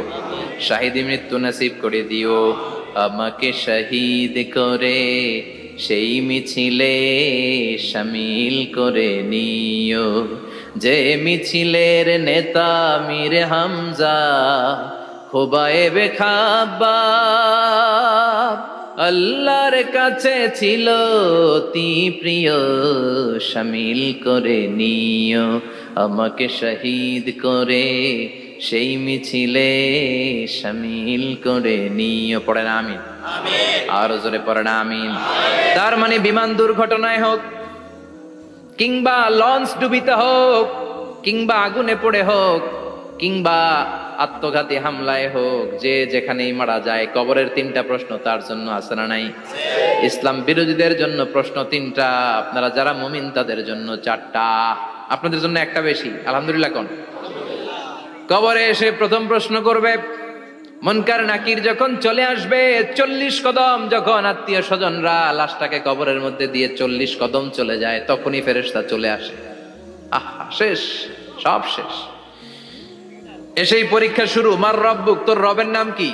শাহিদি মৃত্যু নসিব করে দিও। আমাকে শহীদ করে সেই মিছিলে শামিল করে নিও, যে মিছিলের নেতা মীর হামজা খোবায়েবে খাব্বাব, আল্লাহর কাছে ছিল অতি প্রিয়, শামিল করে নিও। আমাকে শহীদ করে সেই মিছিলে শামিল করে নিও। পড়েন আমিন, আর জোরে পড়েন আমিন। তার মানে বিমান দুর্ঘটনায় হোক, কিংবা লঞ্চ ডুবিতে হোক, কিংবা আগুনে পড়ে হোক, কিংবা আত্মঘাতী হামলায় হোক, যে যেখানেই মারা যায়, কবরের 3টা প্রশ্ন তার জন্য আছে না নাই? ইসলাম বিরোধীদের জন্য প্রশ্ন 3টা, আপনারা যারা মুমিন তাদের জন্য 4টা, আপনাদের জন্য একটা বেশি। আলহামদুলিল্লাহ কোন? কবরে এসে প্রথম প্রশ্ন করবে, মুনকার নাকির যখন চলে আসবে, 40 কদম যখন আত্মীয় স্বজনরা লাশটাকে কবরের মধ্যে দিয়ে 40 কদম চলে যায়, তখনই ফেরেশতা চলে আসে। আহা, শেষ, সব শেষ। এসেই পরীক্ষা শুরু। মার রব্বুক, তোর রবের নাম কি?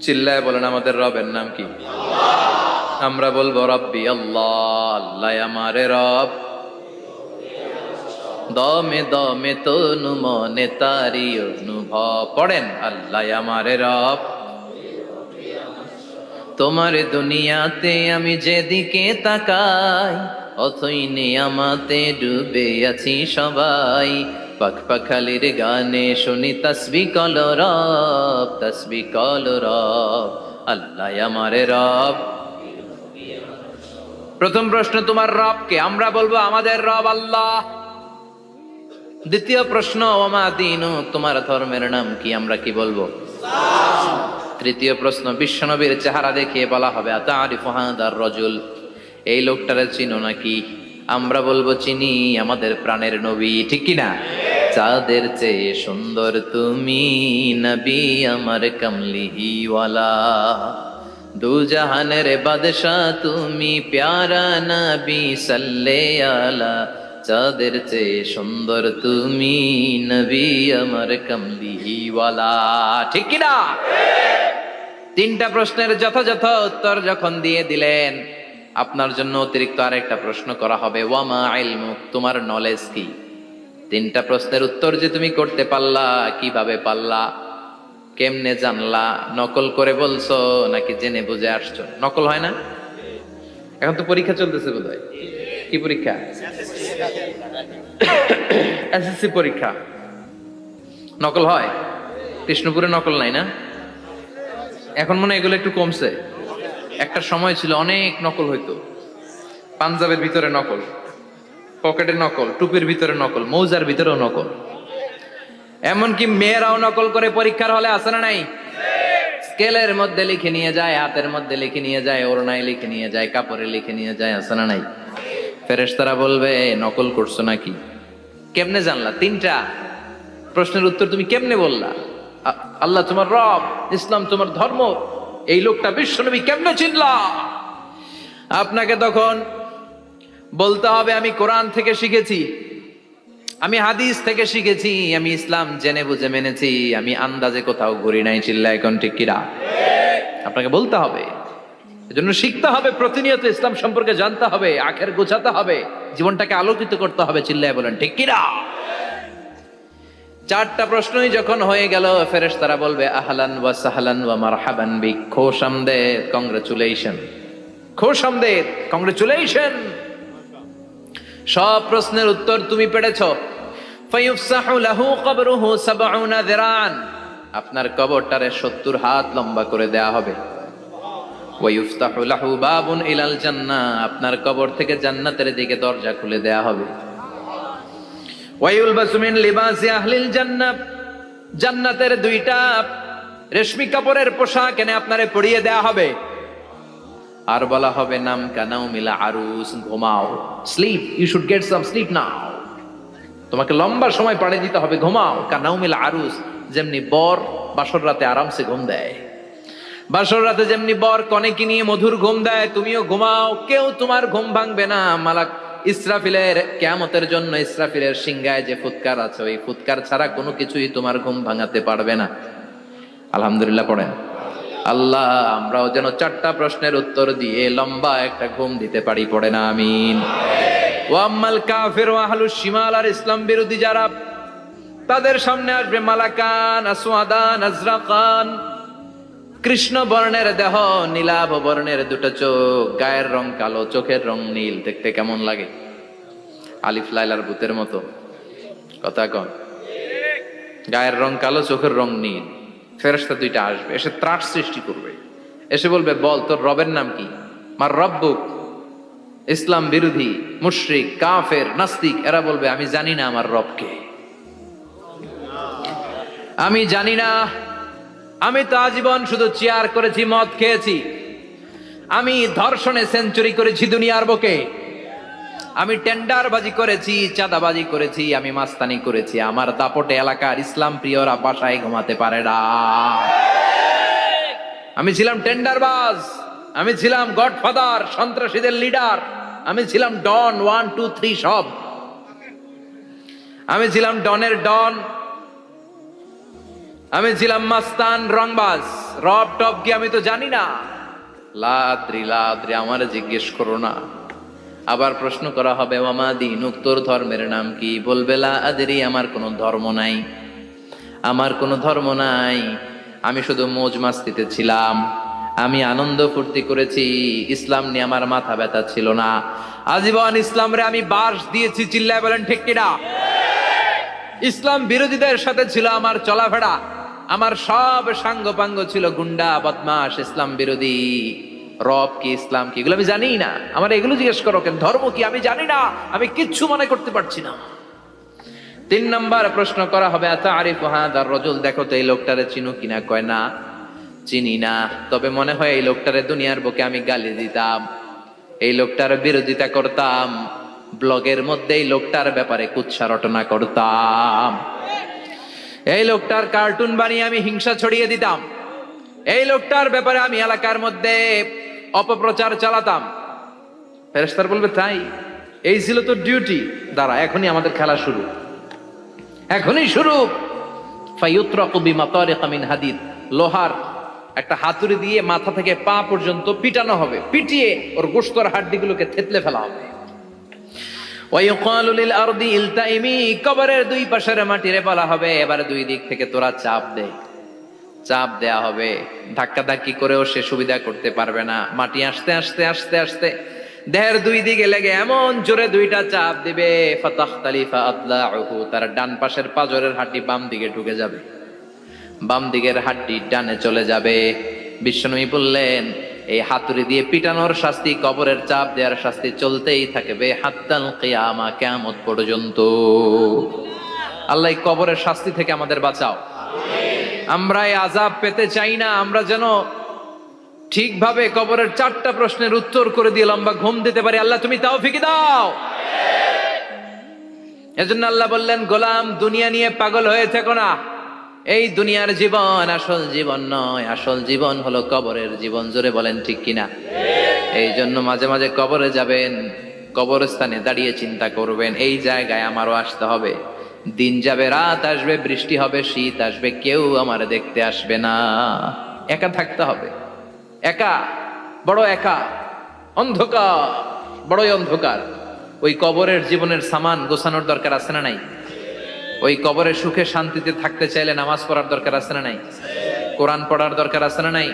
চিল্লায় বলেন, আমাদের রবের নাম কি? আমরা বলবো রব্বি আল্লাহ, আল্লাহ আমারে রব। দমে দমে তনু মনে তারি অনুভব। পড়েন, আল্লাহ আমারে রব। তোমার দুনিয়াতে আমি যেদিকে তাকাই, অথই নিয়ামতে ডুবে আছি সবাই। পাখ পাখালির গানে শুনি তাসবিহ কল রব, তাসবিহ কল রব, আল্লাহ আমারে রব। প্রথম প্রশ্ন, তোমার রব কে? আমরা বলবো আমাদের রব আল্লাহ। দ্বিতীয় প্রশ্ন, ওমা দীনু, তোমার ধর্মের নাম কি? আমরা কি বলবো? তৃতীয় প্রশ্ন, বিশ্বনবীর চেহারা দেখিয়ে বলা হবে, আতারিফু হাদার রাজুল, এই লোকটারে চিনো নাকি? আমরা বলবো চিনি, আমাদের প্রাণের নবী, ঠিক কি না? চাঁদের চেয়ে সুন্দর তুমি নবী আমার কমলিওয়ালা, দু জাহানের বাদশা তুমি প্যারা নবী সাল্লে আলা, চাঁদের চেয়ে সুন্দর তুমি নবী আমার কমলিওয়ালা, ঠিক কি না? 3টা প্রশ্নের যথাযথ উত্তর যখন দিয়ে দিলেন, আপনার জন্য অতিরিক্ত আরেকটা প্রশ্ন করা হবে, ওয়ামা ইলমুক, তোমার নলেজ কি? 3টা প্রশ্নের উত্তর যে তুমি করতে পারলা, কিভাবে পারলা, কেমনে জানলা? নকল করে বলছো নাকি জেনে বুঝে আসছো? নকল হয় না? এখন তো পরীক্ষা চলতেছে বোধহয়। কি পরীক্ষা? এসএসসি পরীক্ষা। নকল হয়? কৃষ্ণপুরে নকল নাই না? এখন মনে হয় এগুলো একটু কমছে। একটা সময় ছিল অনেক নকল হইতো। পাঞ্জাবের ভিতরে নকল, পকেটে নকল, টুপির ভিতরে নকল, মৌজার ভিতরেও নকল, এমনকি মেয়েরাও নকল করে পরীক্ষার হলে আসে না নাই? স্কেলের মধ্যে লিখে নিয়ে যায়, হাতের মধ্যে লিখে নিয়ে যায়, ওড়নায় লিখে নিয়ে যায়, কাপড়ে লিখে নিয়ে যায়, আসে না নাই? ফেরেশতারা বলবে, নকল করছো নাকি? কেমনে জানলা? 3টা প্রশ্নের উত্তর তুমি কেমনে বললা? আল্লাহ তোমার রব, ইসলাম তোমার ধর্ম, এই লোকটা বিশ্বনবী, কেমনে চিনলা? আপনাকে তখন বলতে হবে, আমি কোরআন থেকে শিখেছি, আমি হাদিস থেকে শিখেছি, আমি ইসলাম জেনে বুঝে মেনেছি, আমি আন্দাজে কোথাও ঘুরি নাই। চিল্লায় এখন ঠিক কিনা? আপনাকে বলতে হবে, এজন্য শিখতে হবে, প্রতিনিয়ত ইসলাম সম্পর্কে জানতে হবে, আখের গোছাতে হবে, জীবনটাকে আলোকিত করতে হবে। চিল্লায় বলেন ঠিক কিনা? চারটা প্রশ্নই যখন হয়ে গেল, ফেরেশতারা বলবে আহলান ওয়া সাহলান ওয়া মারহাবান বিক, খোশামদেদ, কংগ্রাচুলেশন, খোশামদেদ, কংগ্রাচুলেশন, সব প্রশ্নের উত্তর তুমি পেরেছো। ফায়ুফসাহু লাহু কবরুহু ৭০ যিরান, আপনার কবরটারে ৭০ হাত লম্বা করে দেয়া হবে। ওয়া ইফতাহু লাহু বাবুন ইলাল জান্নাহ, আপনার কবর থেকে জান্নাতের দিকে দরজা খুলে দেয়া হবে। ওয়া ইউলবাসু মিন লিবাসি আহলিল জান্নাহ, জান্নাতের দুইটা রেশমি কাপড়ের পোশাক এনে আপনারে পরিয়ে দেয়া হবে। আর বলা হবে নাম কানাউমিল আরুস, ঘুমাও, sleep, you should get some sleep now, তোমাকে লম্বা সময় পাড়ি দিতে হবে, ঘুমাও। কানাউমিল আরুস, যেমনি বর বাসর রাতে আরামসে ঘুম দেয়, বাসর রাতে যেমনি বর কনেকে নিয়ে মধুর ঘুম দেয়, তুমিও ঘুমাও, কেউ তোমার ঘুম ভাঙবে না। মালাক ইসরাফিলের, কিয়ামতের জন্য ইসরাফিলের সিংহায় যে ফুৎকার আছে, ওই ফুৎকার ছাড়া কোনো কিছুই তোমার ঘুম ভাঙাতে পারবে না। আলহামদুলিল্লাহ পড়েন। আল্লাহ আমরাও যেন চারটা প্রশ্নের উত্তর দিয়ে লম্বা একটা ঘুম দিতে পারি, পড়ে না আমিন। ওয়াম্মাল কাফির ওয়া আহলুশ শিমাল, আর ইসলাম বিরোধী যারা, তাদের সামনে আসবে মালাকান আসওয়াদান আজরাকান, কৃষ্ণ বর্ণের দেহ, নীলাভ বর্ণের দুটো চোখ, গায়ের রং কালো, চোখের রং নীল। দেখতে কেমন লাগে? আলিফ লাইলার ভূতের মতো। কথা কন। গায়ের রং কালো, চোখের রং নীল। ফেরেশতা দুইটা আসবে, এসে ত্রাস সৃষ্টি করবে, এসে বলবে বল তোর রবের নাম কি? মার রব্বুক। ইসলাম বিরোধী মুশরিক, কাফের, নাস্তিক এরা বলবে আমি জানি না আমার রবকে, আমি জানি না, আমি তো আজীবন শুধু চেয়ার করেছি, মদ খেয়েছি, আমি ধর্ষণে সেঞ্চুরি করেছি দুনিয়ার বুকে, আমি টেন্ডারবাজি করেছি, চাঁদাবাজি করেছি, আমি মাস্তানি করেছি, আমার দাপটে এলাকার ইসলাম প্রিয়রা বাসায় ঘুমাতে পারে না। আমি ছিলাম টেন্ডারবাজ, আমি ছিলাম গডফাদার, সন্ত্রাসীদের লিডার, আমি ছিলাম ডন 1 2 3 সব, আমি ছিলাম ডনের ডন, আমি ছিলাম মাস্তান, রংবাজ, রব টপ কি আমি তো জানি না। লাদ্রি লাদ্রি, আমার জিজ্ঞেস করো না। আবার প্রশ্ন করা হবে ওয়ামা দীনুক, তোর ধর্মের নাম কি? বলবে লা আদরি, আমার কোনো ধর্ম নাই, আমার কোনো ধর্ম নাই, আমি শুধু মৌজ মাস্তিতে ছিলাম, আমি আনন্দ ফুর্তি করেছি, ইসলাম নিয়ে আমার মাথা ব্যথা ছিল না, আজীবন ইসলামরে আমি বাস দিয়েছি। চিল্লায় বলেন ঠিক কিনা? ইসলাম বিরোধীদের সাথে ছিল আমার চলাফেরা, আমার সব সাঙ্গ পাঙ্গ ছিল গুন্ডা বদমাশ, ইসলাম বিরোধী। রব কি, ইসলাম কি, এগুলো আমি জানি না, আমার এগুলো জিজ্ঞেস করো কেন? ধর্ম কি আমি জানি না, আমি কিচ্ছু মনে করতে পারছি না। 3 নম্বর প্রশ্ন করা হবে আতারিফু হাদার রাজুল, দেখো তো এই লোকটারে চিনো কিনা? কয় না, চিনি না, তবে মনে হয় এই লোকটারে দুনিয়ার বুকে আমি গালি দিতাম, এই লোকটার বিরোধিতা করতাম, ব্লগের মধ্যে এই লোকটার ব্যাপারে কুৎসা রটনা করতাম, এই লোকটার কার্টুন বানিয়ে আমি হিংসা ছড়িয়ে দিতাম, এই লোকটার ব্যাপারে আমি এলাকার মধ্যে অপপ্রচার চালাতাম। ফেরেশতারা বলবে তাই? এই ছিল তো ডিউটি, দাঁড়া এখনই আমাদের খেলা শুরু, এখনই শুরু। ফায়ুতরাকু বিমাতারিকা মিন হাদিদ, লোহার একটা হাতুড়ি দিয়ে মাথা থেকে পা পর্যন্ত পিটানো হবে, পিটিয়ে ওর গোশতর হাড্ডিগুলোকে থেতলে ফেলা হবে। ওয়ায়ুকালু লিল আরদি ইলতাইমি, কবরের দুই পাশের মাটিরে বলা হবে এবার দুই দিক থেকে তোরা চাপ দে, চাপ দেয়া হবে, ধাক্কা ধাক্কি করেও সে সুবিধা করতে পারবে না, মাটি আস্তে আস্তে আস্তে আস্তে দেহের দুই দিকে লেগে এমন জোরে দুইটা চাপ দিবে, ফাতাখতালিফা আদলাউহু, তার ডান পাশের পাজরের হাড্ডি বাম দিকে ঢুকে যাবে, বাম দিকের হাড্ডি ডানে চলে যাবে। বিশ্বনবী বললেন এই হাতুড়ি দিয়ে পিটানোর শাস্তি, কবরের চাপ দেওয়ার শাস্তি চলতেই থাকবে হাত্তাল কিয়ামা, কিয়ামত পর্যন্ত। আল্লাহ এই কবরের শাস্তি থেকে আমাদের বাঁচাও, আমরা এই আযাব পেতে চাই না, আমরা যেন ঠিকভাবে কবরের 4টা প্রশ্নের উত্তর করে দিয়ে লম্বা ঘুম দিতে পারি। আল্লাহ তুমি তৌফিক দাও। এজন্য আল্লাহ বললেন গোলাম দুনিয়া নিয়ে পাগল হয়ে থেকো না, এই দুনিয়ার জীবন আসল জীবন নয়, আসল জীবন হলো কবরের জীবন। জোরে বলেন ঠিক কিনা? এই জন্য মাঝে মাঝে কবরে যাবেন, কবরস্থানে দাঁড়িয়ে চিন্তা করবেন এই জায়গায় আমারও আসতে হবে, দিন যাবে, রাত আসবে, বৃষ্টি হবে, শীত আসবে, কেউ আমার দেখতে আসবে না। একা থাকতে হবে, একা, বড় একা, অন্ধকার, বড়ই অন্ধকার। ওই কবরের জীবনের সামান গোছানোর দরকার আছে না নাই? ওই কবরে সুখে শান্তিতে থাকতে চাইলে নামাজ পড়ার দরকার আছে না নাই? কোরআন পড়ার দরকার আছে না নাই?